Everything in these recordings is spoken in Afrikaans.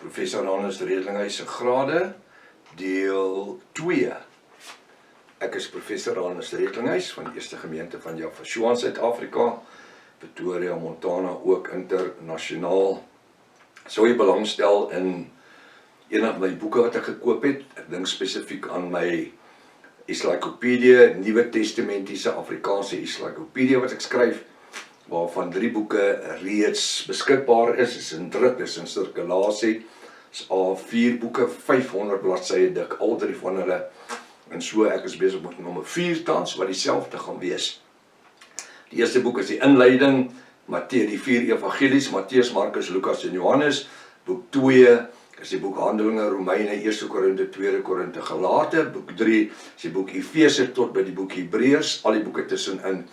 Professor Hannes Redlinghuis se grade, deel 2. Ek is Professor Hannes Redlinghuis van die Eerste Gemeente van Yafashua in Suid-Afrika, Pretoria, Montana, ook internasionaal. Sou jy belangstel in een van my boeke wat ek gekoop het, ek dink spesifiek aan my Encyclopedie, Nuwe Testamentiese Afrikaanse Encyclopedie wat ek skryf, waarvan 3 boeke reeds beskikbaar is in druk, is in sirkulasie, is al 4 boeke, 500 bladsye dik, al 3 van hulle, en so ek is besig met nommer 4 tans, wat dieselfde gaan wees. Die eerste boek is die inleiding, die 4 evangelies, Matteus, Markus, Lukas en Johannes. Boek 2 is die boek Handelinge, Romeine, 1 Korinte, 2 Korinte, Galate. Boek 3 is die boek Efese tot by die boek Hebreërs, al die boeke tussenin.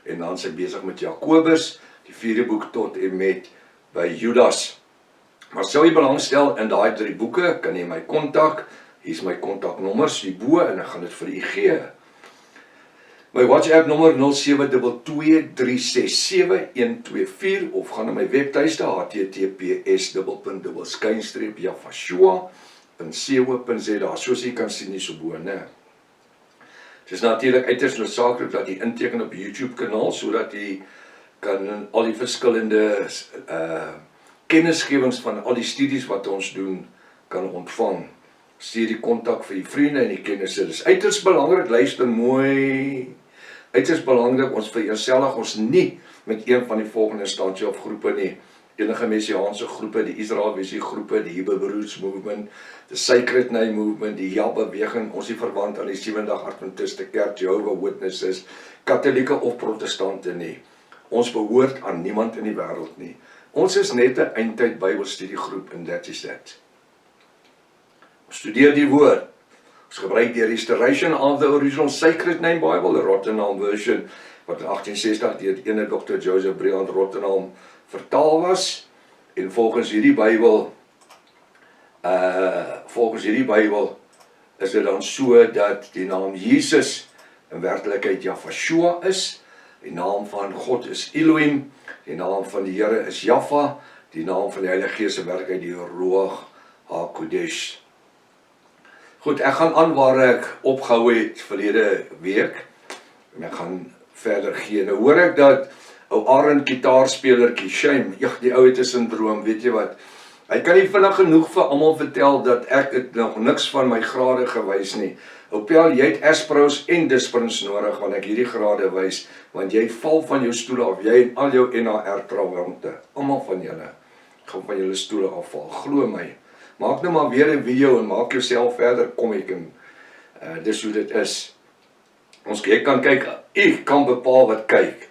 En dan is ek besig met Jakobus, die 4de boek tot en met by Judas. Maar sou jy belangstel in daai 3 boeke, kan jy my kontak. Hier is my kontaknommers hierbo en ek gaan dit vir u gee. My WhatsApp nommer 0722367124 of gaan na my webtuiste https://yafashua.co.za. Soos jy kan sien hierso bo, né? Het is natuurlijk uiters noodsaaklik dat jy inteken op YouTube kanaal, sodat jy kan al die verskillende kennisgewings van al die studies wat ons doen, kan ontvang. Stuur die kontak vir die vriende en die kennisse. Dit is uiters belangrik, luister mooi. Uiters belangrik, ons vereenselwig ons nie met een van die volgende instansie of groepe nie. Enige messiaanse groepe, die Israel Visie groepe, die Hebrew Roots Movement, die Sacred Name Movement, die Ja-beweging, ons die verwant aan die 7-dag Adventiste Kerk, Jehovah Witnesses, Katholieke of Protestante nie. Ons behoort aan niemand in die wêreld nie. Ons is net 'n eindtyd Bybelstudiegroep en that is that. Ons studeer die woord. Ons gebruik die Restoration of the Original Sacred Name Bible, the Rottenham version, wat in 1860 deur die ene Dr. Joseph Briand Rottenham vertaal was, en volgens hierdie Bybel is dit dan so dat die naam Jesus in werklikheid Yafashua is, die naam van God is Elohim, die naam van die Here is Jaffa, die naam van die Heilige Gees in werklikheid die Ruach HaKodesh. Goed, ek gaan aan waar ek opgehou het verlede week, en ek gaan verder gee. Nou hoor ek dat ou Arend gitaarspelertjie, Shame, die ou het 'n syndroom, weet jy wat? Hy kan nie vinnig genoeg vir almal vertel dat ek het nog niks van my grade gewys nie. Ou Pel, jy het Aspros en Disprins nodig, want ek hierdie grade wys, want jy val van jou stoele af, jy en al jou NAR trouwante, almal van julle, gaan van julle stoele afval, glo my. Maak nou maar weer 'n video en maak jouself verder comic en dis hoe dit is. Jy kan kyk, ek kan bepaal wat kyk.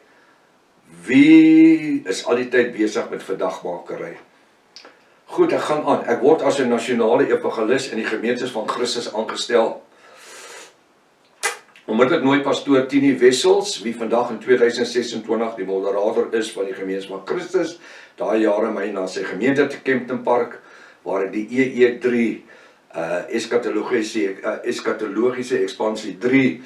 Wie is al die tyd besig met verdagmakery? Goed, ek gaan aan. Ek word as 'n nasionale evangelis in die gemeentes van Christus aangestel. Onmiddellik nooi pastoor Tini Wessels, wie vandag in 2026 die moderator is van die gemeente van Christus, daai jare my na sy gemeente te Kempton Park, waar ek die EE3 eskatologiese ekspansie 3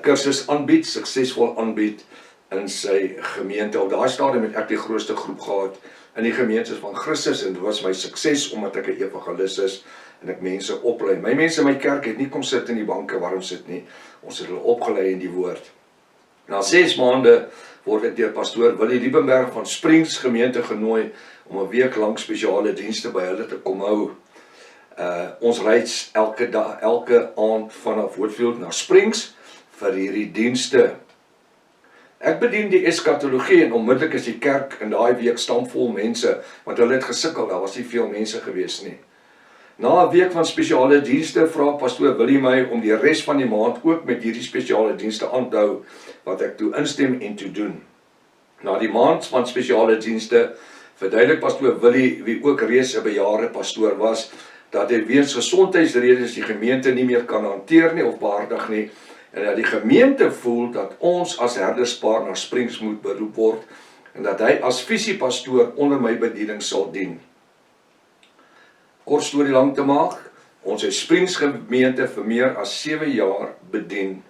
kursus aanbied, suksesvol aanbied in sy gemeente. Op daai stadium het ek die grootste groep gehad in die gemeentes van Christus en dit was my sukses omdat ek 'n evangelis is en ek mense oplei. My mense in my kerk het nie kom sit in die banke waarom sit nie. Ons het hulle opgelei in die woord. Na 6 maande word ek deur pastoor Willie Liebenberg van Springs gemeente genooi om 'n week lank spesiale dienste by hulle te kom hou. Ons reis elke aand vanaf Woodfield na Springs vir hierdie dienste. Ek bedien die eskatologie en onmiddellik is die kerk in daai week stampvol mense, want hulle het gesukkel, daar was nie veel mense gewees nie. Na 'n week van spesiale dienste vra pastoor Willie my om die res van die maand ook met hierdie spesiale dienste aan te hou, wat ek toe instem en toe doen. Na die maand van spesiale dienste verduidelik pastoor Willie, wie ook reeds 'n bejaarde pastoor was, dat hy weens gesondheidsredes die gemeente nie meer kan hanteer nie of behartig nie, en dat die gemeente voel dat ons as herderspaar na Springs moet beroep word, en dat hy as visiepastoor onder my bediening sal dien. Kort storie lang te maak, ons het Springs gemeente vir meer as 7 jaar bedien.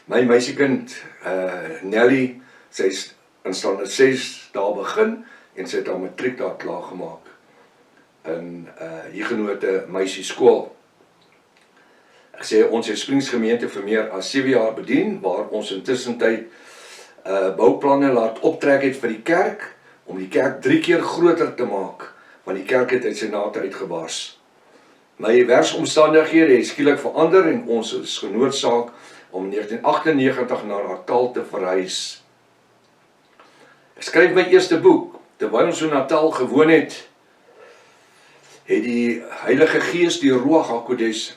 My meisiekind, Nelly, sy is in standaard 6 daar begin, en sy het haar matriek daar klaar gemaak. in Huguenote meisieskool. Ek sê ons het Springs gemeente vir meer as 7 jaar bedien, waar ons intussen tyd bouplanne laat optrek het vir die kerk, om die kerk 3 keer groter te maak, want die kerk het uit sy nate uitgebars. My werksomstandighede het skielik verander en ons is genoodsaak om 1998 na Natal te verhuis. Ek skryf my eerste boek. Terwyl ons in Natal gewoon het die Heilige Gees, die Ruach HaKodesh,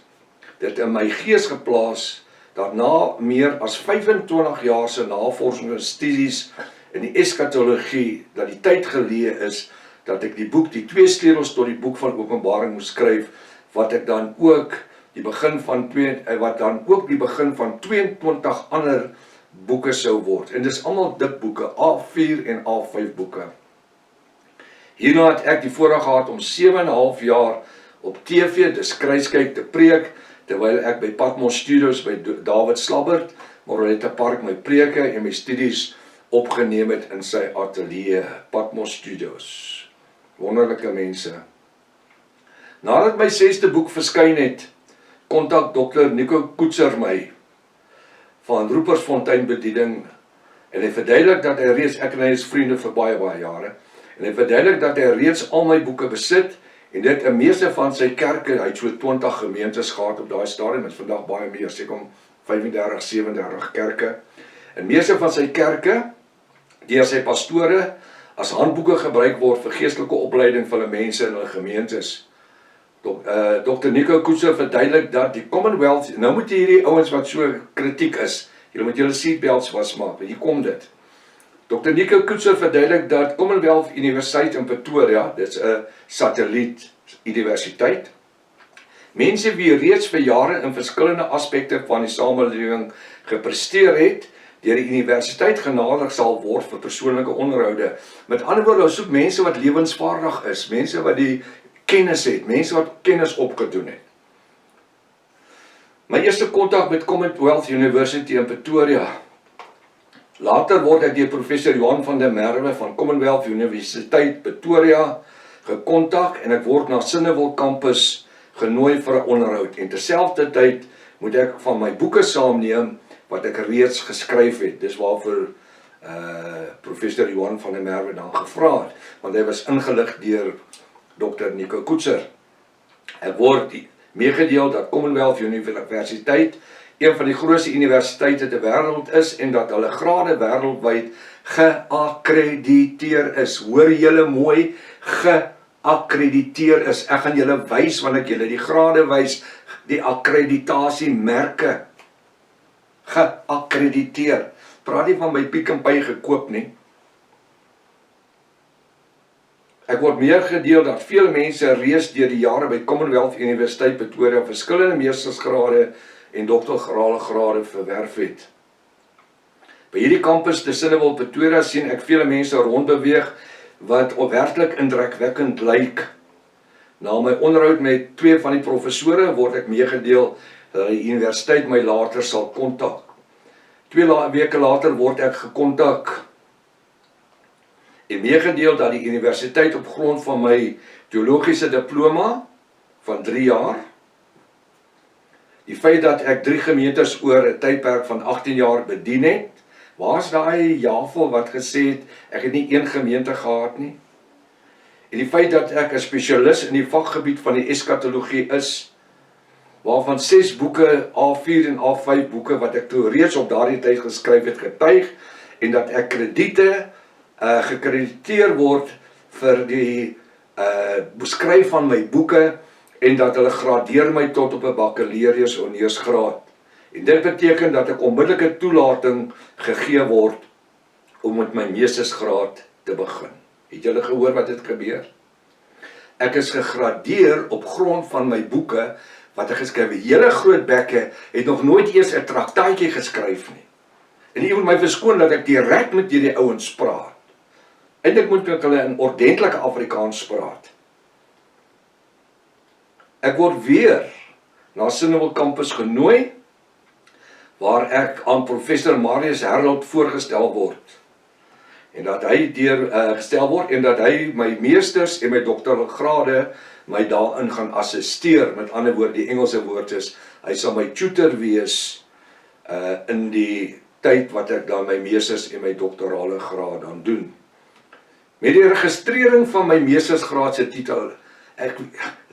dit in my gees geplaas, dat na meer as 25 jaar se navorsing en studies in die eskatologie, dat die tyd geleë is, dat ek die boek, die 2 sleutels tot die boek van Openbaring moes skryf, wat dan ook die begin van 22 ander boeke sou word. En dis almal dik boeke, A4 en A5 boeke. Hierna het ek die voorreg gehad om 7,5 jaar op TV, dis kruiskyk te preek, terwyl ek by Patmos Studios by David Slabbert, Moreletta Park, my preke en my studies opgeneem het in sy atelier, Patmos Studios. Wonderlike mense. Nadat my 6de boek verskyn het, kontak Dr. Nico Koetser my, van Roepersfontein bediening, en hy verduidelik dat hy reeds, ek en hy is vriende vir baie jare, en hy verduidelik dat hy reeds al my boeke besit, en dit in meeste van sy kerke, hy het so 20 gemeentes gehad op daai stadium, het vandag baie meer, seker om 35, 37 kerke, en meeste van sy kerke, deur sy pastore, as handboeke gebruik word vir geestelike opleiding van hulle mense in hulle gemeentes. Dr. Nico Koetser verduidelik dat die Commonwealth, nou moet hierdie ouens wat so kritiek is, julle moet julle seatbelts vasmaak, hier kom dit. Dr. Nico Koetser verduidelik dat Commonwealth Universiteit in Pretoria, dit is 'n satelliet universiteit, mense wie reeds vir jare in verskillende aspekte van die samelewing gepresteer het, deur die universiteit genadig sal word vir persoonlike onderhoude. Met ander woorde, ons soek mense wat lewensvaardig is, mense wat die kennis het, mense wat kennis opgedoen het. My eerste kontak met Commonwealth University in Pretoria. Later word ek deur professor Johan van der Merwe van Commonwealth Universiteit Pretoria gekontak en ek word na Sinnewil kampus genooi vir 'n onderhoud. En terselfdertyd moet ek van my boeke saamneem wat ek reeds geskryf het. Dis waarvoor professor Johan van der Merwe dan gevra het, want hy was ingelig deur Dr. Nico Koetser. Ek word meegedeel dat Commonwealth Universiteit een van die grootste universiteite ter wêreld is en dat hulle grade wêreldwyd geakkrediteer is. Hoor julle mooi, geakkrediteer is. Ek gaan julle wys wanneer ek julle die grade wys, die akkreditasiemerke. Geakkrediteer. Praat nie van my Pick n Pay gekoop nie. Ek word meegedeel dat vele mense reeds deur die jare by Commonwealth Universiteit Pretoria verskillende meestersgrade en doktorgrade verwerf het. By hierdie kampus te Sinnewil Pretoria sien ek vele mense rondbeweeg wat werklik indrukwekkend lyk. Na my onderhoud met 2 van die professore word ek meegedeel dat die universiteit my later sal kontak. 2 weke later word ek gekontak en meegedeel dat die universiteit op grond van my teologiese diploma van 3 jaar, die feit dat ek 3 gemeentes oor 'n tydperk van 18 jaar bedien het, waar is daai Jafel wat gesê het, ek het nie een gemeente gehad nie, en die feit dat ek 'n spesialis in die vakgebied van die eskatologie is, waarvan 6 boeke, A4 en A5 boeke, wat ek toe reeds op daardie tyd geskryf het, getuig, en dat ek krediete gekrediteer word vir die beskryf van my boeke, en dat hulle gradeer my tot op 'n bakkalaureus honeursgraad. En dit beteken dat ek onmiddellike toelating gegee word om met my meestersgraad te begin. Het julle gehoor wat dit gebeur? Ek is gegradeer op grond van my boeke wat ek geskryf het. Hele groot bekke het nog nooit eers 'n traktaatjie geskryf nie. En u moet my verskoon dat ek direk met hierdie ouens praat. Eintlik moet ek hulle in ordentlike Afrikaans praat. Ek word weer na Sinnewil kampus genooi, waar ek aan professor Marius Herald voorgestel word. en dat hy gestel word en dat hy my meesters en my doktorgrade my daarin gaan assisteer. Met ander woorde, die Engelse woord is, hy sal my tutor wees in die tyd wat ek dan my meesters en my doktorale graad dan doen. Met die registrering van my meestersgraad se titel, ek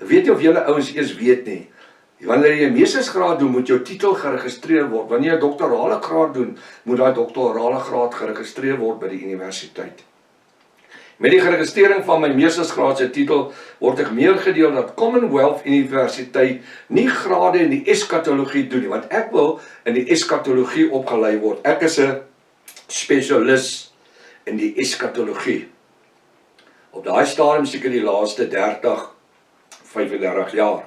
weet nie of julle ouens eers weet nie, wanneer jy 'n meestersgraad doen, moet jou titel geregistreer word. Wanneer jy 'n doktorale graad doen, moet daai doktorale graad geregistreer word by die universiteit. Met die geregistrering van my meestersgraad se titel word ek meegedeel dat Commonwealth Universiteit nie grade in die eskatologie doen nie, want ek wil in die eskatologie opgelei word. Ek is 'n spesialis in die eskatologie. Op daai stadium seker die laaste 35 jaar.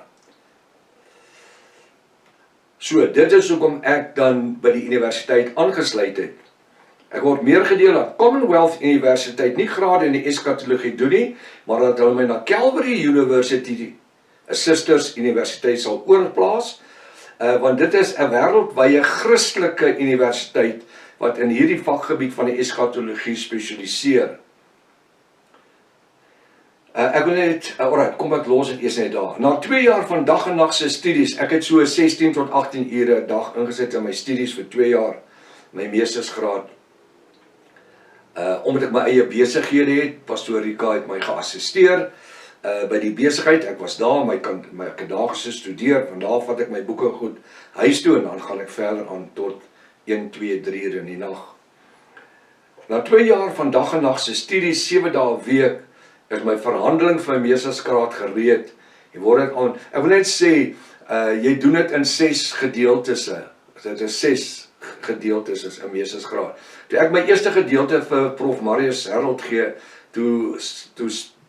So, dit is hoekom ek dan by die universiteit aangesluit het. Ek word meegedeel dat Commonwealth Universiteit nie grade in die eskatologie doen nie, maar dat hulle my na Calvary University, 'n susters universiteit sal oorplaas, want dit is 'n wêreldwye Christelike universiteit wat in hierdie vakgebied van die eskatologie spesialiseer. Ek wil net, alright, kom ek los dit eers net daar. Na 2 jaar van dag en nag se studies, ek het so 16 tot 18 ure 'n dag ingesit in my studies vir 2 jaar, my meestersgraad. Omdat ek my eie besighede het, Pastoor Rika het my geassisteer by die besigheid. Ek was daar, ek het daar gestudeer, van daar vat ek my boeke goed huis toe en dan gaan ek verder aan tot 1, 2, 3 uur in die nag. Na 2 jaar van dag en nag se studies, 7 dae 'n week, is my verhandeling vir my meestersgraad gereed. Ek wil net sê, jy doen dit in 6 gedeeltes. Dit is 6 gedeeltes is 'n meestersgraad. Toe ek my eerste gedeelte vir Prof Marius Harold gee, toe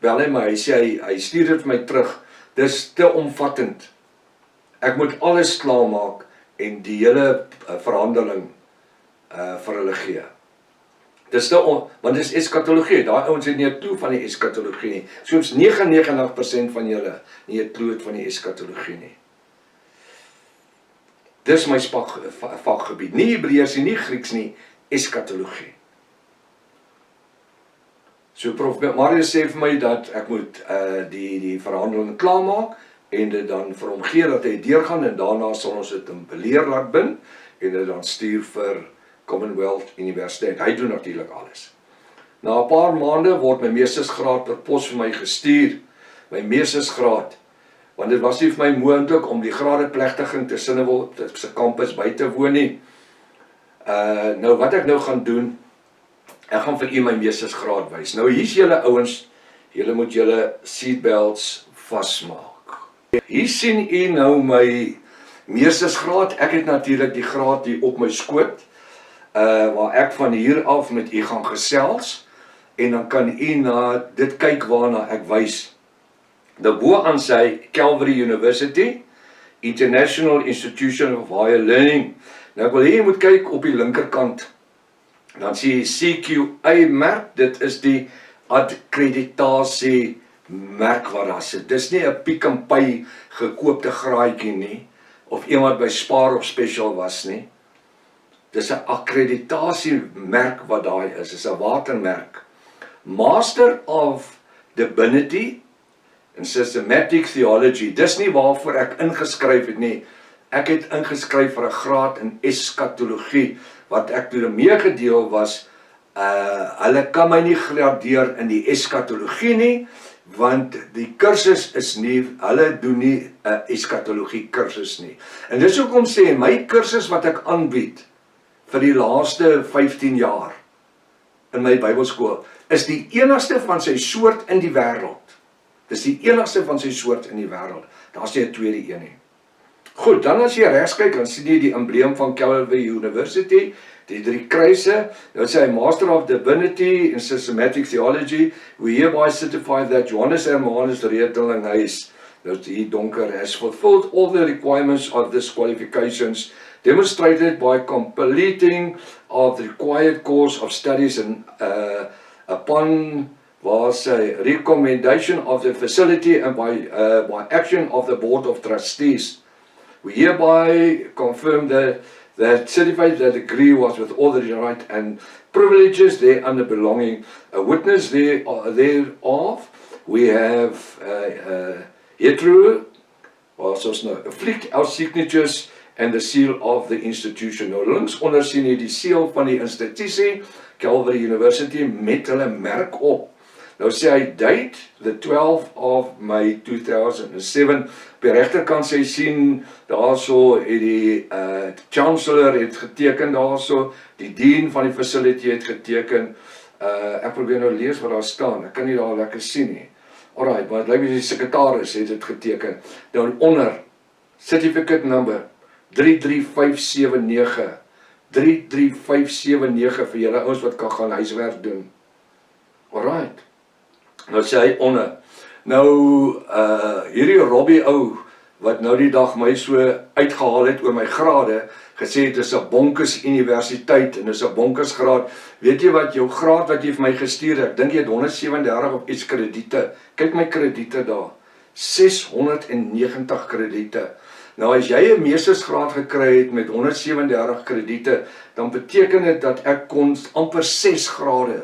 bel hy my, hy sê hy stuur dit vir my terug. Dis te omvattend. Ek moet alles klaarmaak en die hele verhandeling vir hulle gee. Want dis eskatologie, daai ouens het nie 'n klou van die eskatologie nie. Soms 99% van julle nie 'n klou van die eskatologie nie. Dis my vakgebied, nie Hebreërs nie, nie Grieks nie, eskatologie. So Prof Marius sê vir my dat ek moet die verhandeling klaarmaak en dit dan vir hom gee dat hy deurgaan en daarna sal ons dit in beleer laat bin en dit dan stuur vir Commonwealth Universiteit. Hy doen natuurlik alles. Na 'n paar maande word my meestersgraad per pos vir my gestuur. My meestersgraad, want dit was nie vir my moontlik om die gradeplegtiging te Sinnewil se kampus by te woon nie. Nou wat ek nou gaan doen, ek gaan vir u my meestersgraad wys. Nou hier's julle ouens, julle moet julle seatbelts vasmaak. Hier sien u nou my meestersgraad. Ek het natuurlik die graad hier op my skoot, waar ek van hier af met u gaan gesels, en dan kan u na dit kyk waarna ek wys. Daarbo aan sy Calvary University, International Institution of Higher Learning. Nou ek wil hier moet kyk op die linkerkant, dan sien jy CQA merk, dit is die akkreditasie merk wat daar sit. Dis nie 'n Pick n Pay gekoopte graadjie nie, of iemand by Spar of Special was nie. Dis 'n akkreditasiemerk wat daai is, dis 'n watermerk. Master of Divinity in Systematic Theology, dis nie waarvoor ek ingeskryf het nie. Ek het ingeskryf vir 'n graad in eskatologie, wat ek toe meegedeel was, hulle kan my nie gradeer in die eskatologie nie, want die kursus is nie, hulle doen nie 'n eskatologie kursus nie. En dis hoekom sê my kursus wat ek aanbied vir die laaste 15 jaar in my Bybelskool, is die enigste van sy soort in die wêreld. Dis die enigste van sy soort in die wêreld. Daar's nie 'n tweede een nie. Goed, dan as jy regs kyk, dan sien jy die embleem van Calvary University, die 3 kruise. Nou sê hy Master of Divinity in Systematic Theology, we hereby certify that Johannes Hermanus Redelinghuis, nou hier donker, has fulfilled all the requirements of this qualifications, demonstrated by completing of the required course of studies and upon was a recommendation of the facility and by action of the Board of Trustees. We hereby confirm the that certifies that degree was with all the right and privileges thereunder belonging, a witness thereof. We have hetero, soos nou, fliek our signatures and the seal of the institution. Nou links onder sien jy die seal van die institusie, Calvary University, met hulle merk op. Nou sê hy date, the 12th of May 2007. Op die regterkant sê hy sien, daarso het die chancellor het geteken daarso, die dean van die facility het geteken. Ek probeer nou lees wat daar staan, ek kan nie daar lekker sien nie. Alright, maar het lyk die sekretaris het dit geteken. Dan onder, certificate number 33579. 33579 vir julle ouens wat kan gaan huiswerk doen. Alright. Nou sê hy onder. Nou, hierdie Robbie ou, wat nou die dag my so uitgehaal het oor my grade, gesê het, is 'n bonkers universiteit, en is 'n bonkers graad. Weet jy wat, jou graad wat jy vir my gestuur het, dink jy het 137 of iets krediete. Kyk my krediete daar, 690 krediete. Nou as jy 'n meestersgraad gekry het met 137 krediete, dan beteken dit dat ek kon amper 6 grade,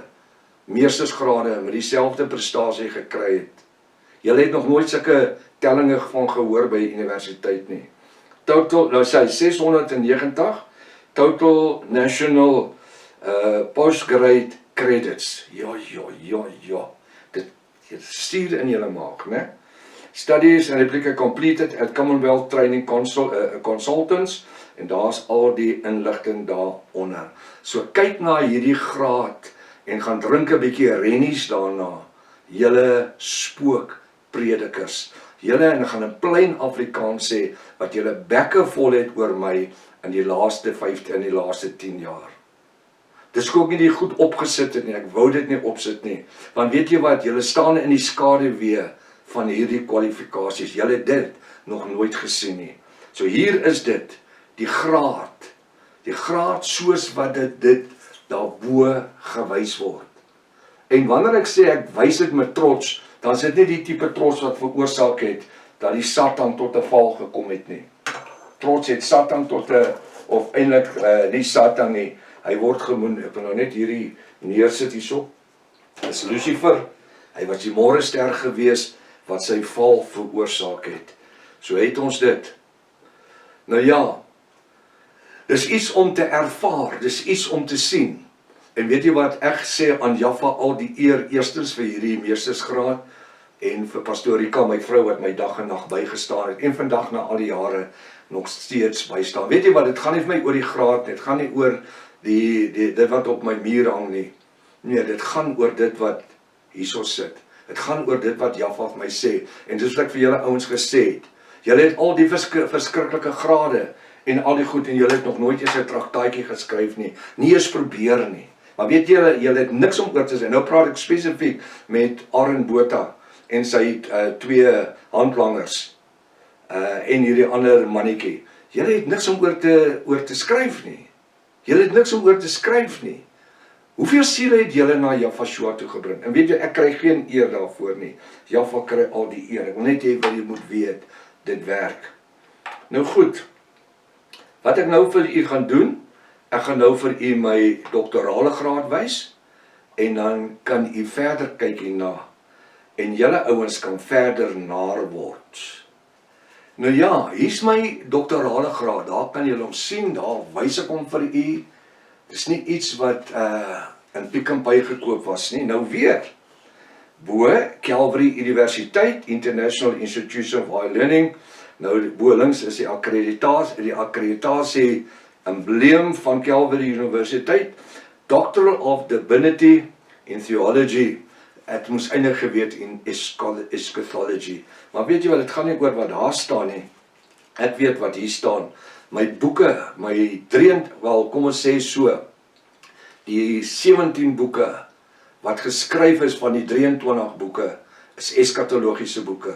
meestersgrade, met dieselfde prestasie gekry het. Julle het nog nooit sulke tellinge van gehoor by die universiteit nie. Total, nou sê 690, total national postgrade credits. Ja. Dit stuur in julle maag, né? Studies and replica completed at Commonwealth Training Consultants, en daar's al die inligting daaronder. So kyk na hierdie graad en gaan drink 'n bietjie rennies daarna. Julle spookpredikers. Julle, en gaan in plain Afrikaans sê, wat julle bekke vol het oor my in die laaste 15 en die laaste 10 jaar. Dis ook nie die goed opgesit het nie, ek wou dit nie opsit nie. Want weet jy wat, julle staan in die skaduwee van hierdie kwalifikasies. Julle het dit nog nooit gesien nie. So hier is dit, die graad soos wat dit daarbo gewys word. En wanneer ek sê ek wys dit met trots, dan is dit nie die tipe trots wat veroorsaak het dat die Satan tot 'n val gekom het nie. Trots het Satan tot 'n, of eintlik nie Satan nie, hy word genoem, ek wil nou net hierdie neersit hierso, is Lucifer, hy was die môrester gewees wat sy val veroorsaak het. So het ons dit. Nou ja, dis iets om te ervaar, dis iets om te sien. En weet jy wat, ek sê aan Jaffa al die eer eerstens vir hierdie meestersgraad, en vir Pastoor Rika, my vrou wat my dag en nag bygestaan het, en vandag na al die jare nog steeds bystaan. Weet jy wat, dit gaan nie vir my oor die graad, dit gaan nie oor dit wat op my muur hang nie. Nee, dit gaan oor dit wat hierso sit. Dit gaan oor dit wat Jaffa vir my sê. En dis wat ek vir julle ouens gesê het. Julle het al die verskriklike grade en al die goed, en julle het nog nooit eens 'n traktaatjie geskryf nie. Nie eens probeer nie. Maar weet julle het niks om oor te sê. Nou praat ek spesifiek met Aaron Botha en sy 2 handlangers en hierdie ander mannetjie. Julle het niks om oor te skryf nie. Julle het niks om oor te skryf nie. Hoeveel siele het julle na Jaffa Shoa toe gebring? En weet jy, ek kry geen eer daarvoor nie. Jaffa kry al die eer. Ek wil net hê wat jy moet weet, dit werk. Nou goed, wat ek nou vir u gaan doen, ek gaan nou vir u my doktorale graad wys, en dan kan u verder kyk hierna, en julle ouens kan verder naar word. Nou ja, hier's my doktorale graad, daar kan julle hom sien, daar wys ek hom vir u. Dis nie iets wat in Pick n Pay gekoop was nie. Nou weer, bo Calvary Universiteit, International Institution of Higher Learning. Nou bo links is die akkreditasie embleem van Calvary Universiteit, Doctor of Divinity in Theology. Ek moes eintlik geweet in eschatology. Maar weet jy wat, dit gaan nie oor wat daar staan nie. Ek weet wat hier staan. My boeke, kom ons sê so, die 17 boeke wat geskryf is van die 23 boeke, is eskatologiese boeke.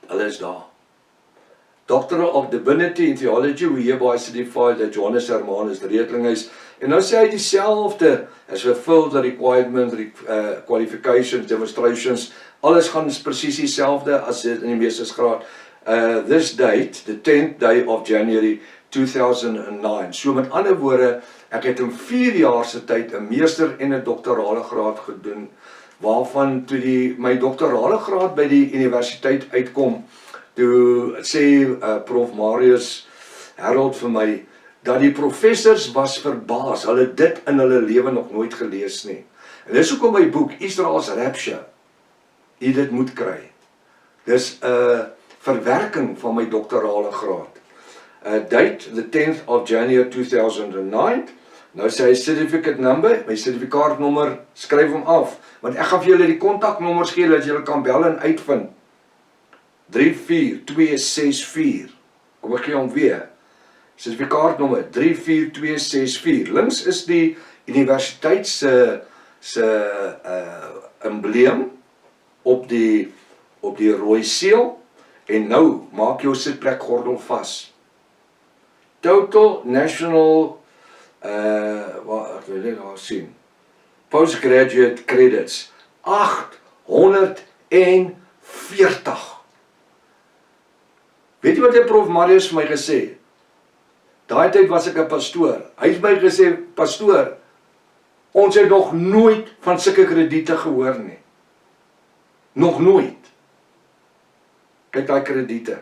Hulle is daar. Doctor of Divinity in Theology, we hereby certify that Johannes Hermanus Redlinghuis, en nou sê hy dieselfde, as fulfill the requirement, qualifications, demonstrations, alles gaan presies dieselfde as dit in die meestersgraad. This date, the 10th day of January 2009. So met ander woorde, ek het in 4 jaar se tyd 'n meester en 'n doktorale graad gedoen, waarvan toe my doktorale graad by die universiteit uitkom, toe sê Prof Marius Harold vir my, dat die professors was verbaas, hulle dit in hulle lewe nog nooit gelees nie. En dis hoekom my boek, Israel's Rapture, jy dit moet kry. Dis 'n verwerking van my doktorale graad. Date, the 10th of January 2009, nou sê hy certificate number, my sertifikaatnommer, skryf hom af, want ek gaan vir julle die kontaknommers gee, dat julle kan bel en uitvind. 34264, kom ek gee hom weer, sertifikaatnommer 34264, links is die universiteit se embleem op die rooi seël, en nou maak jou sitplek gordel vas. Total National wat wil jy daar sien? Postgraduate credits 840. Weet jy wat die Prof Marius vir my gesê? Daai tyd was ek 'n pastoor. Hy het my gesê, pastoor, ons het nog nooit van sulke krediete gehoor nie. Nog nooit. Kyk daai krediete.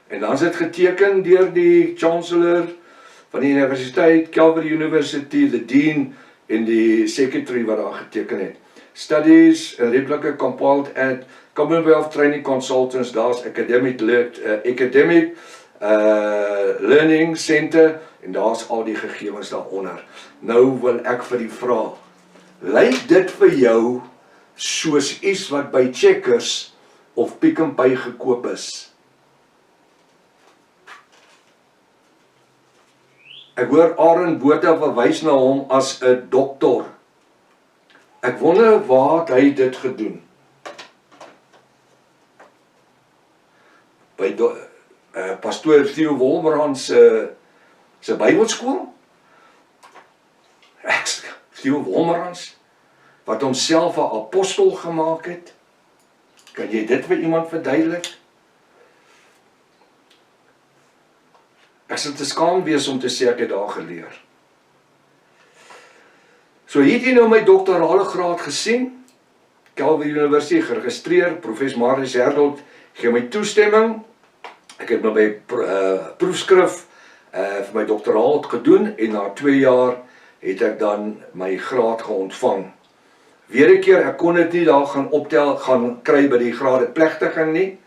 En dan is dit geteken deur die chancellor van die universiteit, Calvary University, the dean en die secretary wat daar geteken het. Studies, replica compiled at Commonwealth Training Consultants, daar's academic learning center, en daar's al die gegevens daaronder. Nou wil ek vir die vraag, lyk dit vir jou soos iets wat by Checkers of Pick n Pay gekoop is? Ek hoor Aaron Botha verwys na hom as 'n dokter. Ek wonder waar het hy dit gedoen? By pastoor Theo Wolmerans se Bybelskool? Theo Wolmerans, wat homself 'n apostel gemaak het? Kan jy dit vir iemand verduidelik? Ek sal te skaam wees om te sê ek het daar geleer. So hier het jy nou my doktorale graad gesien, Calvary University geregistreer, Professor Marius Harold gee my toestemming, ek het nou my proefskrif vir my doktoraat gedoen, en na 2 jaar het ek dan my graad geontvang. Weer 'n keer, ek kon dit nie daar gaan kry by die grade plegtige nie,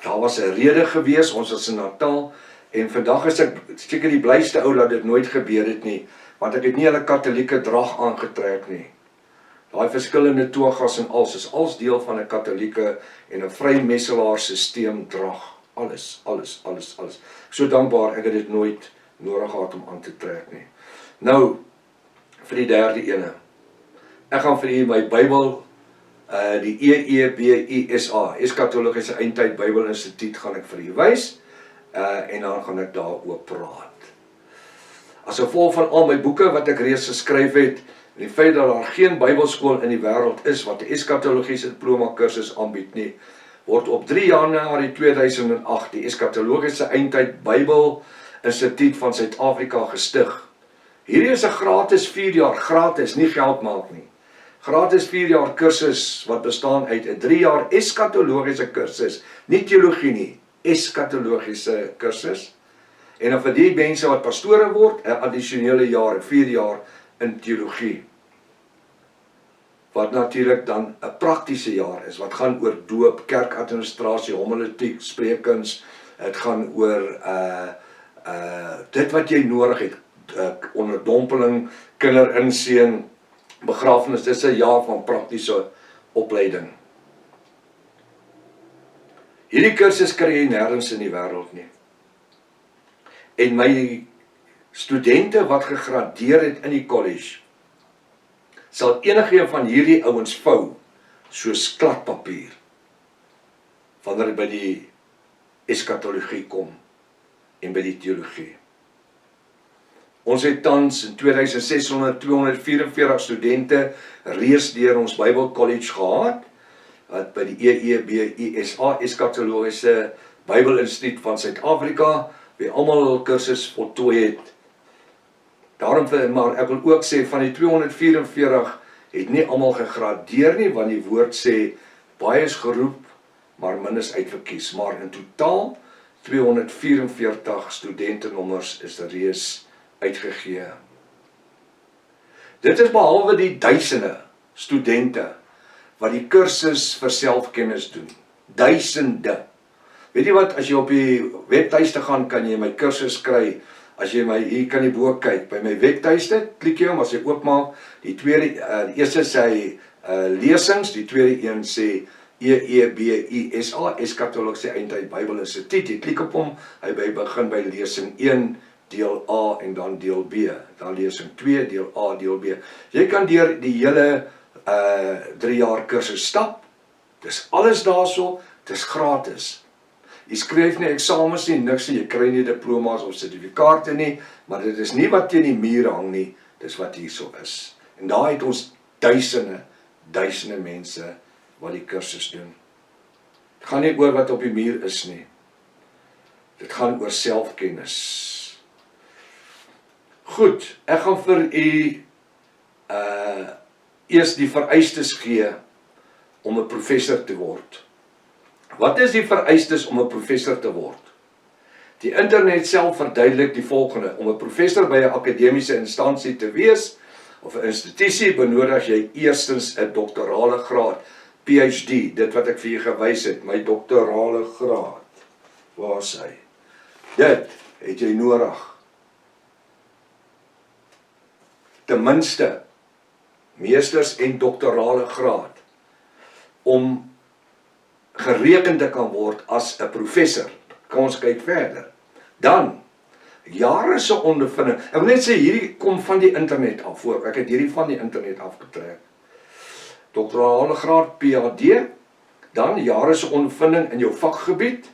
daar was 'n rede gewees, ons was in Natal, en vandag is ek seker die blyste ou dat dit nooit gebeur het nie, want ek het nie hulle katholieke drag aangetrek nie. Daai verskillende togas en alles is als deel van 'n katholieke en 'n vrymesselaar sisteem drag. Alles. So dankbaar, ek het dit nooit nodig gehad om aan te trek nie. Nou, vir die derde ene. Ek gaan vir u my Bybel, die EEBISA, Eskatologiese Eindtyd Bybel Instituut, gaan ek vir u wys, en dan gaan ek daaroor praat. As gevolg van al my boeke wat ek reeds geskryf het, en die feit dat daar geen Bybelskool in die wêreld is wat 'n eskatologiese diploma kursus aanbied nie, word op 3 Januarie 2008 die Eskatologiese Eindtyd Bybel Instituut van Suid-Afrika gestig. Hierdie is 'n gratis 4 jaar, gratis, nie geld maak nie. Gratis 4 jaar kursus wat bestaan uit 'n 3 jaar eskatologiese kursus, nie teologie nie, eskatologiese kursus. En dan vir die mense wat pastore word, 'n addisionele jaar, 4 jaar in teologie. Wat natuurlik dan 'n praktiese jaar is, wat gaan oor doop, kerkadministrasie, homiletiek, spreekkuns, dit gaan oor dit wat jy nodig het, onderdompeling, kinderinseën, begrafenis, dis 'n jaar van praktiese opleiding. Hierdie kursus kry jy nêrens in die wêreld nie. En my studente wat gegradeer het in die college, sal enige van hierdie ouens vou, soos kladpapier, wanneer dit by die eskatologie kom, en by die teologie. Ons het tans in 2644 studente reeds deur ons Bybel College gehad, wat by die EEBISA Eskatologiese Bybelinstituut van Suid-Afrika, wie almal hul kursus voltooi het. Daarom, maar ek wil ook sê, van die 244 het nie almal gegradeer nie, want die woord sê, baie is geroep, maar min is uitverkies. Maar in totaal, 244 studentenommers is reeds uitgegee. Dit is behalwe die duisende studente, wat die kursus vir selfkennis doen. Duisende. Weet jy wat, as jy op die webtuiste gaan, kan jy my kursus kry. As jy hier kan jy bo kyk, by my webtuiste, klik jy hom, as jy oopmaak, die eerste sê lesings, die tweede een sê EEBISA, Eskatologiese Eindtyd Bybelinstituut, jy klik op hom, hy begin by lesing 1, deel A en dan deel B, dan lesing 2, deel A, deel B. Jy kan deur die hele 3 jaar kursus stap, dis alles daarso, dis gratis. Jy skryf nie eksamens nie, niks nie, jy kry nie diploma's of sertifikate nie, maar dit is nie wat teen die muur hang nie, dis wat hierso is. En daar het ons duisende mense wat die kursus doen. Dit gaan nie oor wat op die muur is nie. Dit gaan oor selfkennis. Goed, ek gaan vir u eers die vereistes gee om 'n professor te word. Wat is die vereistes om 'n professor te word? Die internet self verduidelik die volgende: om 'n professor by 'n akademiese instansie te wees of 'n institusie benodig jy eerstens 'n doktorale graad, PhD, dit wat ek vir julle gewys het, my doktorale graad. Waar is hy? Dit het jy nodig. Ten minste meesters en doktorale graad om gereken te kan word as 'n professor. Kom ons kyk verder. Dan jare se ondervinding. Ek wil net sê hierdie kom van die internet af voor. Ek het hierdie van die internet afgetrek. Doktorale graad PhD, dan jare se ondervinding in jou vakgebied.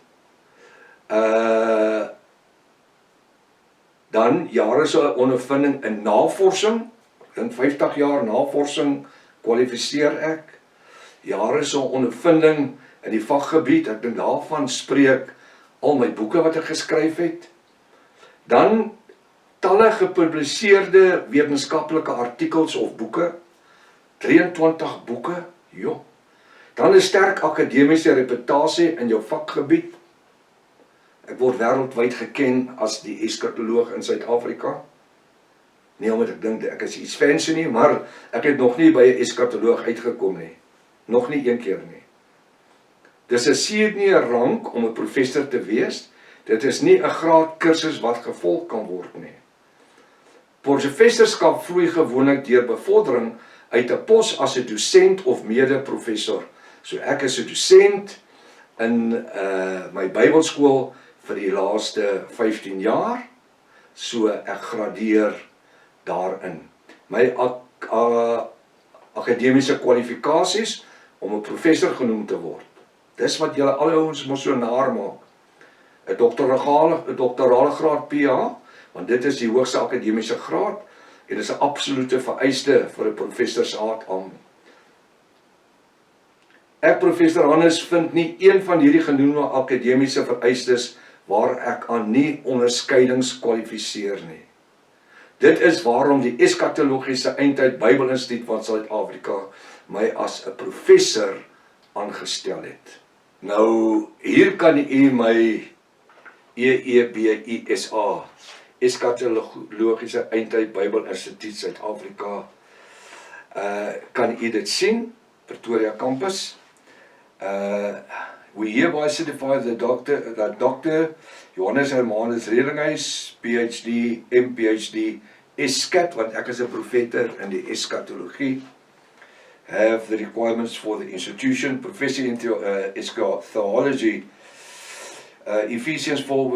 Dan jare se ondervinding in navorsing. In 50 jaar navorsing kwalifiseer ek. Jare se ondervinding in die vakgebied, ek dink daarvan spreek al my boeke wat ek geskryf het. Dan talle gepubliseerde wetenskaplike artikels of boeke, 23 boeke, joh. Dan 'n sterk akademiese reputasie in jou vakgebied. Ek word wêreldwyd geken as die eskatoloog in Suid-Afrika. Nie omdat ek dink ek is iets fancy nie, maar ek het nog nie by 'n eskatoloog uitgekom nie. Nog nie een keer nie. Dis 'n senior rank om 'n professor te wees. Dit is nie 'n graad kursus wat gevolg kan word nie. Professorskap vloei gewoonlik deur bevordering uit 'n pos as 'n dosent of mede-professor. So ek is 'n dosent in my Bybelskool vir die laaste 15 jaar. So ek gradeer daarin. My akademiese kwalifikasies om 'n professor genoem te word. Dis wat julle alle ons mos so naar maak. 'n doktorale graad PH, want dit is die hoogste akademiese graad en dit is 'n absolute vereiste vir 'n professor se aard. Ek, professor Hannes, vind nie een van hierdie genoemde akademiese vereistes waar ek aan nie onderskeidings kwalifiseer nie. Dit is waarom die Eskatologiese Eindtyd Bybelinstituut van Suid-Afrika my as 'n professor aangestel het. Nou, hier kan u my EEBISA, Eskatologiese Eindtyd Bybelinstituut Suid-Afrika, kan u dit sien, Pretoria Campus. We hereby certify that Dr. Johannes Hermanus Redinghuis, PhD, MPhD, Eskat, want ek is 'n professor in die eskatologie, have the requirements for the institution, professor in eschatology, Ephesians 4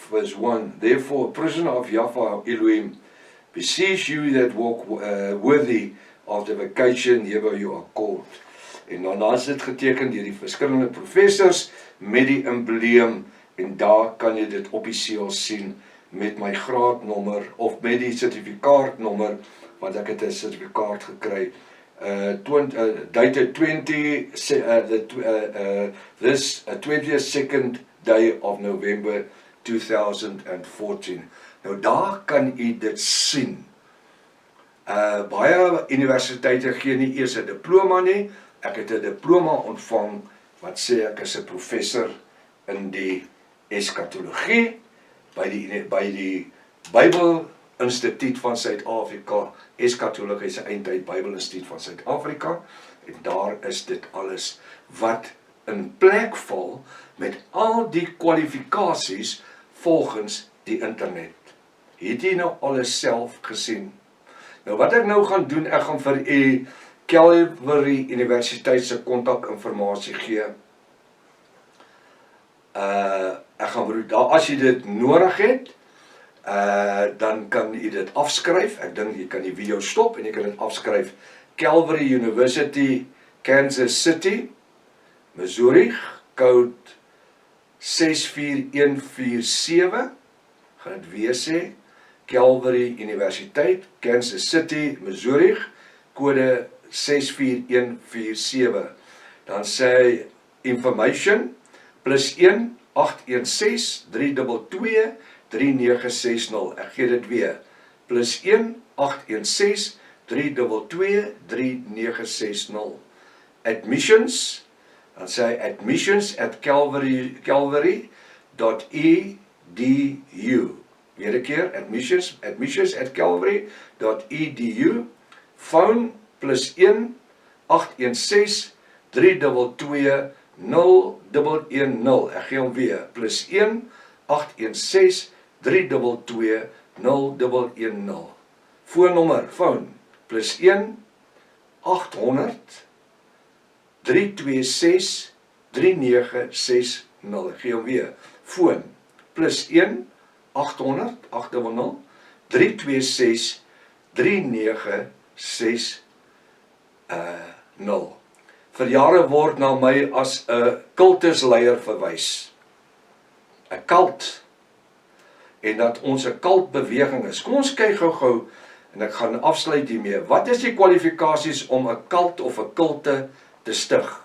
verse 1, therefore, prisoner of Yahweh Elohim, beseech you that walk worthy of the vocation hereby you are called. En dan is dit geteken deur die verskillende professors met die embleem, en daar kan jy dit op die seël sien met my graadnommer of met die sertifikaatnommer, want ek het 'n sertifikaat gekry. Dated 20th day of November 2014. Nou daar kan u dit sien. Baie universiteite gee nie eers 'n diploma nie. Ek het 'n diploma ontvang wat sê ek is 'n professor in die eskatologie by die Bybel Instituut van Suid-Afrika, Eskatologiese Eindtyd Bybel Instituut van Suid-Afrika, en daar is dit alles wat in plek val met al die kwalifikasies volgens die internet. Het jy nou alles self gesien? Nou wat ek nou gaan doen, ek gaan vir u Calvary Universiteit se kontakinformasie gee. Ek gaan vir u daar, as jy dit nodig het, dan kan jy dit afskryf. Ek dink jy kan die video stop en jy kan dit afskryf. Calvary University, Kansas City, Missouri, code 64147, gaan dit weer sê, Calvary Universiteit, Kansas City, Missouri, kode 64147. Dan sê information, +1 816 322 3960. Ek gee dit weer, +1 816 322 3960. Admissions, dan sê admissions@calvary.edu. Weer 'n keer, admissions@calvary.edu. Phone +1 816 322 010. Ek gee hom weer, +1 816 322 010. Foonnommer, phone, +1 800 326 3960. Ek gee hom weer, foon, +1 800 800 326 3960. Vir jare word na my as 'n kultusleier verwys. 'n Kult. En dat ons 'n kultbeweging is. Kom ons kyk gou-gou en ek gaan afsluit hiermee. Wat is die kwalifikasies om 'n kult of 'n kulte te stig?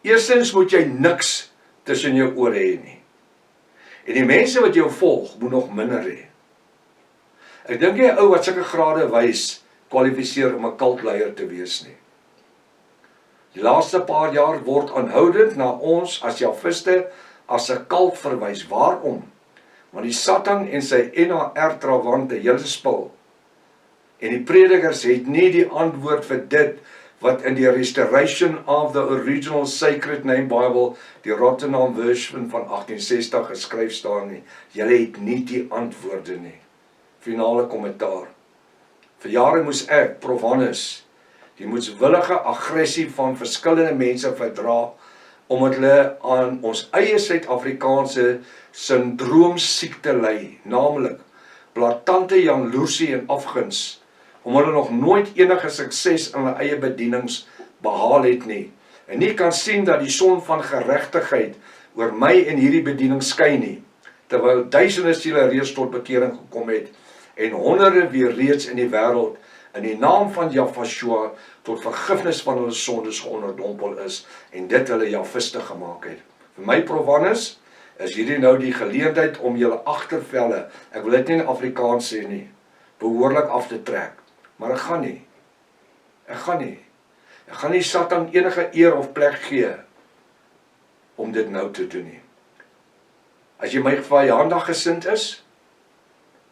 Eerstens moet jy niks tussen jou ore hê nie. En die mense wat jou volg, moet nog minder hê. Ek dink nie 'n ou wat sulke grade wys, kwalifiseer om 'n kultleier te wees nie. Die laaste paar jaar word aanhoudend na ons as Javiste as 'n kult verwys. Waarom? Want die Satan en sy NAR-trawante hele spul. En die predikers het nie die antwoord vir dit wat in die Restoration of the Original Sacred Name Bible, die Rotterdam version van 1860 geskryf staan nie. Julle het nie die antwoorde nie. Finale kommentaar. Vir jare moes ek, Prof Hannes, die moedswillige aggressie van verskillende mense verdra, omdat hulle aan ons eie Suid-Afrikaanse syndroomsiekte ly, naamlik blaatante jaloesie en afguns, omdat hulle nog nooit enige sukses in hulle eie bedienings behaal het nie, en nie kan sien dat die son van geregtigheid oor my en hierdie bediening skyn nie, terwyl duisende siele reeds tot bekering gekom het, en honderde weer reeds in die wêreld in die naam van Yahshua tot vergifnis van hulle sondes geonderdompel is, en dit hulle Javiste gemaak het. Vir my, Prof Hannes, is hierdie nou die geleentheid om julle agtervelle, ek wil dit nie in Afrikaans sê nie, behoorlik af te trek. Maar ek gaan nie. Ek gaan nie Satan enige eer of plek gee om dit nou te doen nie. As jy my vyandig gesind is,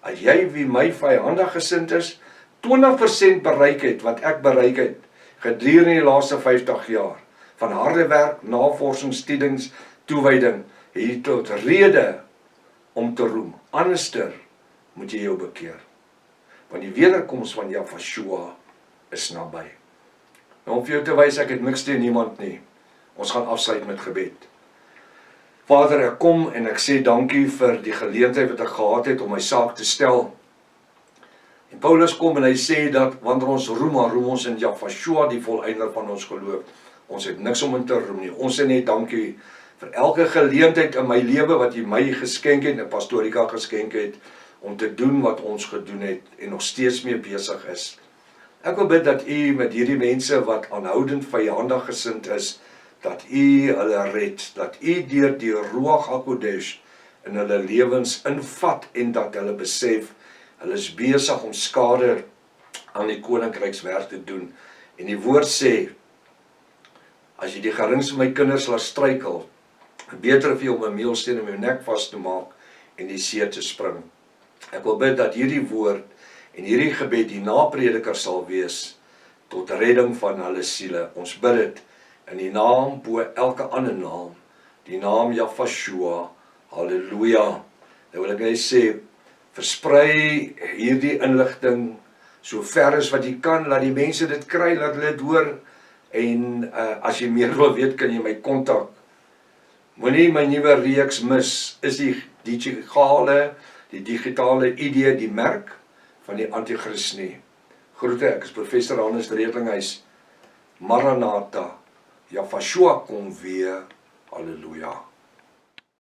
as jy wie my vyandig gesind is, 20% bereik het wat ek bereik het gedurende die laaste 50 jaar, van harde werk, navorsing, studies, toewyding, hier tot rede om te roem. Anderster moet jy jou bekeer. Want die wederkoms van Yahshua is naby. Nou om vir jou te wys, ek het niks teen niemand nie. Ons gaan afsluit met gebed. Vader, ek kom en ek sê dankie vir die geleentheid wat ek gehad het om my saak te stel. En Paulus kom en hy sê dat wanneer ons roem ons in Yahshua, die volleinder van ons geloof. Ons het niks om in te roem nie. Ons sê net dankie vir elke geleentheid in my lewe wat jy my geskenk het, en Pastorika geskenk het, om te doen wat ons gedoen het, en nog steeds mee besig is. Ek wil bid dat u met hierdie mense wat aanhoudend vyandig gesind is, dat U hulle red, dat U deur die Ruach HaKodesh in hulle lewens invat en dat hulle besef, hulle is besig om skade aan die koninkrykswerk te doen. En die woord sê, as jy die geringste van my kinders laat struikel, beter vir jou om 'n meelsteen om jou nek vas te maak en die see te spring. Ek wil bid dat hierdie woord en hierdie gebed die naprediker sal wees tot redding van hulle siele. Ons bid dit in die naam bo elke ander naam, die naam Jahvashua. Halleluja. Nou wil ek net sê, versprei hierdie inligting so ver as wat jy kan, laat die mense dit kry, laat hulle dit hoor, en as jy meer wil weet, kan jy my kontak. Moenie my nuwe reeks mis, is die digitale ID, die merk van die Antichrist nie. Groete, ek is professor Hannes Redlinghuis. Maranatha, Jahvashua kom weer. Halleluja.